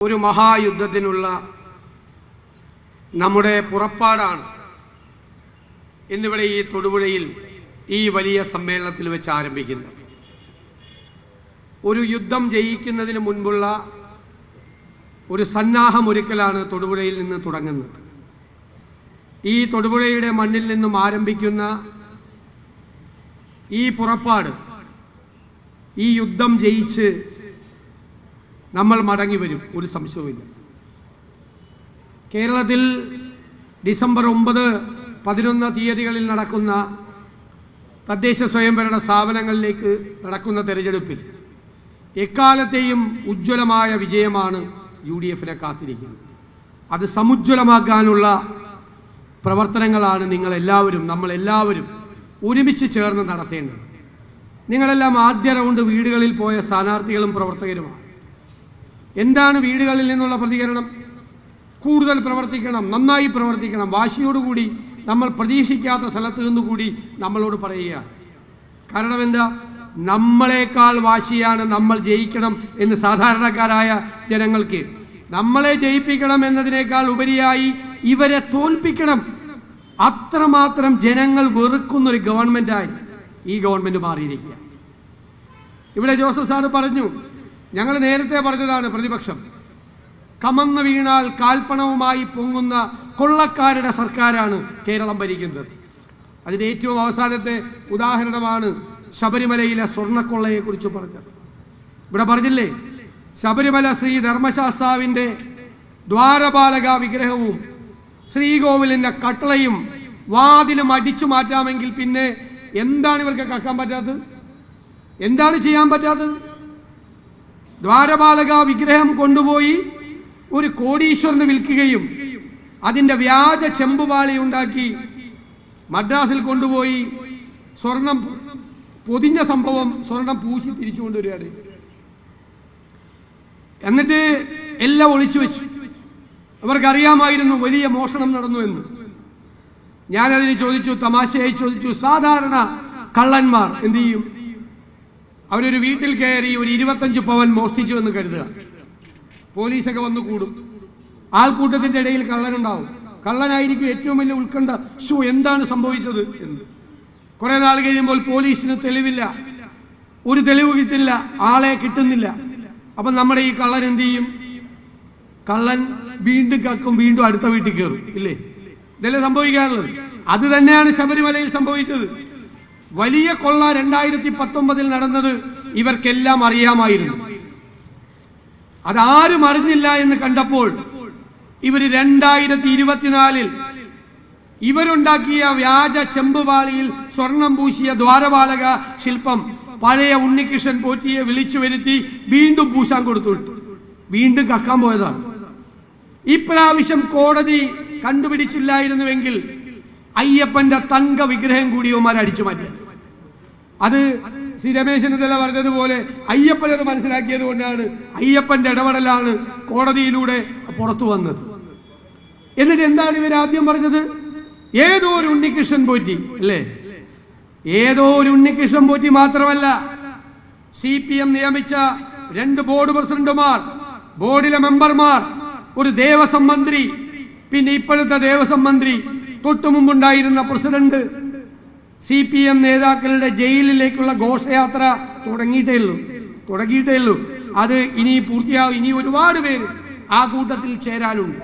ഒരു മഹായുദ്ധത്തിനുള്ള നമ്മുടെ പുറപ്പാടാണ് ഇന്നിവിടെ ഈ തൊടുപുഴയിൽ ഈ വലിയ സമ്മേളനത്തിൽ വെച്ച് ആരംഭിക്കുന്നത്. ഒരു യുദ്ധം ജയിക്കുന്നതിന് മുൻപുള്ള ഒരു സന്നാഹമൊരുക്കലാണ് തൊടുപുഴയിൽ നിന്ന് തുടങ്ങുന്നത്. ഈ തൊടുപുഴയുടെ മണ്ണിൽ നിന്നും ആരംഭിക്കുന്ന ഈ പുറപ്പാട് ഈ യുദ്ധം ജയിച്ച് നമ്മൾ മടങ്ങി വരും, ഒരു സംശയവുമില്ല. കേരളത്തിൽ ഡിസംബർ 9, 11 തീയതികളിൽ നടക്കുന്ന തദ്ദേശ സ്വയംഭരണ സ്ഥാപനങ്ങളിലേക്ക് നടക്കുന്ന തെരഞ്ഞെടുപ്പിൽ എക്കാലത്തെയും ഉജ്ജ്വലമായ വിജയമാണ് UDF-നെ കാത്തിരിക്കുന്നത്. അത് സമുജ്വലമാക്കാനുള്ള പ്രവർത്തനങ്ങളാണ് നമ്മളെല്ലാവരും ഒരുമിച്ച് ചേർന്ന് നടത്തേണ്ടത്. നിങ്ങളെല്ലാം ആദ്യ റൗണ്ട് വീടുകളിൽ പോയ സ്ഥാനാർത്ഥികളും പ്രവർത്തകരുമാണ്. എന്താണ് വീടുകളിൽ നിന്നുള്ള പ്രതികരണം? കൂടുതൽ പ്രവർത്തിക്കണം, നന്നായി പ്രവർത്തിക്കണം, വാശിയോടുകൂടി നമ്മൾ പ്രതീക്ഷിക്കാത്ത സ്ഥലത്ത് നിന്നുകൂടി നമ്മളോട് പറയുക. കാരണം എന്താ? നമ്മളെക്കാൾ വാശിയാണ് നമ്മൾ ജയിക്കണം എന്ന് സാധാരണക്കാരായ ജനങ്ങൾക്ക്. നമ്മളെ ജയിപ്പിക്കണം എന്നതിനേക്കാൾ ഉപരിയായി ഇവരെ തോൽപ്പിക്കണം, അത്രമാത്രം ജനങ്ങൾ വെറുക്കുന്നൊരു ഗവൺമെൻറ്റായി ഈ ഗവൺമെൻറ് മാറിയിരിക്കുക. ഇവിടെ ജോസഫ് സാറ് പറഞ്ഞു, ഞങ്ങൾ നേരത്തെ പറഞ്ഞതാണ്, പ്രതിപക്ഷം കമന്ന് വീണാൽ കാൽപ്പണവുമായി പൊങ്ങുന്ന കൊള്ളക്കാരുടെ സർക്കാരാണ് കേരളം ഭരിക്കുന്നത്. അതിൻ്റെ ഏറ്റവും അവസാനത്തെ ഉദാഹരണമാണ് ശബരിമലയിലെ സ്വർണ്ണക്കൊള്ളയെക്കുറിച്ച് പറഞ്ഞത്. ഇവിടെ പറഞ്ഞില്ലേ, ശബരിമല ശ്രീ ധർമ്മശാസ്താവിൻ്റെ ദ്വാരപാലക വിഗ്രഹവും ശ്രീകോവിലിൻ്റെ കട്ടളയും വാതിലും അടിച്ചു മാറ്റാമെങ്കിൽ പിന്നെ എന്താണ് ഇവർക്ക് കക്കാൻ പറ്റാത്തത്? എന്താണ് ചെയ്യാൻ പറ്റാത്തത്? ദ്വാരപാലക വിഗ്രഹം കൊണ്ടുപോയി ഒരു കോടീശ്വരന് വിൽക്കുകയും അതിൻ്റെ വ്യാജ ചെമ്പുപാളി ഉണ്ടാക്കി മദ്രാസിൽ കൊണ്ടുപോയി സ്വർണം പൊതിഞ്ഞ സംഭവം സ്വർണം പൂശി തിരിച്ചു കൊണ്ടുവരികയാണ്. എന്നിട്ട് എല്ലാം ഒളിച്ചു വെച്ചു. അവർക്കറിയാമായിരുന്നു വലിയ മോഷണം നടന്നു എന്ന്. ഞാനതിന് ചോദിച്ചു, തമാശയായി ചോദിച്ചു, സാധാരണ കള്ളന്മാർ എന്ത് ചെയ്യും? അവരൊരു വീട്ടിൽ കയറി ഒരു 25 പവൻ മോഷ്ടിച്ചു എന്ന് കരുതുക. പോലീസൊക്കെ വന്ന് കൂടും. ആൾക്കൂട്ടത്തിൻ്റെ ഇടയിൽ കള്ളനുണ്ടാവും. കള്ളനായിരിക്കും ഏറ്റവും വലിയ ഉത്കണ്ഠ, എന്താണ് സംഭവിച്ചത് എന്ന്. കുറെ നാൾ കഴിയുമ്പോൾ പോലീസിന് തെളിവില്ല, ഒരു തെളിവ് കിട്ടില്ല, ആളെ കിട്ടുന്നില്ല. അപ്പം നമ്മുടെ ഈ കള്ളൻ എന്ത് ചെയ്യും? കള്ളൻ വീണ്ടും കക്കും, വീണ്ടും അടുത്ത വീട്ടിൽ കയറും. ഇല്ലേ? ഇതല്ലേ സംഭവിക്കാറുള്ളത്? അത് തന്നെയാണ് ശബരിമലയിൽ സംഭവിച്ചത്. വലിയ കൊള്ള 2019 നടന്നത് ഇവർക്കെല്ലാം അറിയാമായിരുന്നു. അതാരും അറിഞ്ഞില്ല എന്ന് കണ്ടപ്പോൾ ഇവർ 2024 ഇവരുണ്ടാക്കിയ വ്യാജ ചെമ്പുപാളിയിൽ സ്വർണം പൂശിയ ദ്വാരപാലക ശില്പം പഴയ ഉണ്ണികൃഷ്ണൻ പോറ്റിയെ വിളിച്ചു വരുത്തി വീണ്ടും പൂശാൻ കൊടുത്തു വിട്ടു. വീണ്ടും കക്കാൻ പോയതാണ്. ഇപ്രാവശ്യം കോടതി കണ്ടുപിടിച്ചില്ലായിരുന്നുവെങ്കിൽ അയ്യപ്പന്റെ തങ്ക വിഗ്രഹം കൂടി ഇവന്മാർ അടിച്ചു മാറ്റി. അത് ശ്രീ രമേശ് ചെന്നിത്തല പറഞ്ഞതുപോലെ അയ്യപ്പനത് മനസ്സിലാക്കിയത് കൊണ്ടാണ്, അയ്യപ്പന്റെ ഇടപെടലാണ് കോടതിയിലൂടെ പുറത്തു വന്നത്. എന്നിട്ട് എന്താണ് ഇവർ ആദ്യം പറഞ്ഞത്? ഏതോ ഒരു ഉണ്ണികൃഷ്ണൻ പോറ്റി അല്ലേ? ഏതോ ഒരു ഉണ്ണികൃഷ്ണൻ പോറ്റി മാത്രമല്ല, CPM നിയമിച്ച 2 ബോർഡ് പ്രസിഡന്റുമാർ, ബോർഡിലെ മെമ്പർമാർ, ഒരു ദേവസ്വം മന്ത്രി, പിന്നെ ഇപ്പോഴത്തെ ദേവസ്വം മന്ത്രി, തൊട്ടു മുമ്പുണ്ടായിരുന്ന പ്രസിഡന്റ്, CPM നേതാക്കളുടെ ജയിലിലേക്കുള്ള ഘോഷയാത്ര തുടങ്ങിയിട്ടേ ഉള്ളൂ. അത് ഇനി പൂർത്തിയാവും. ഇനി ഒരുപാട് പേര് ആ കൂട്ടത്തിൽ ചേരാനുണ്ട്.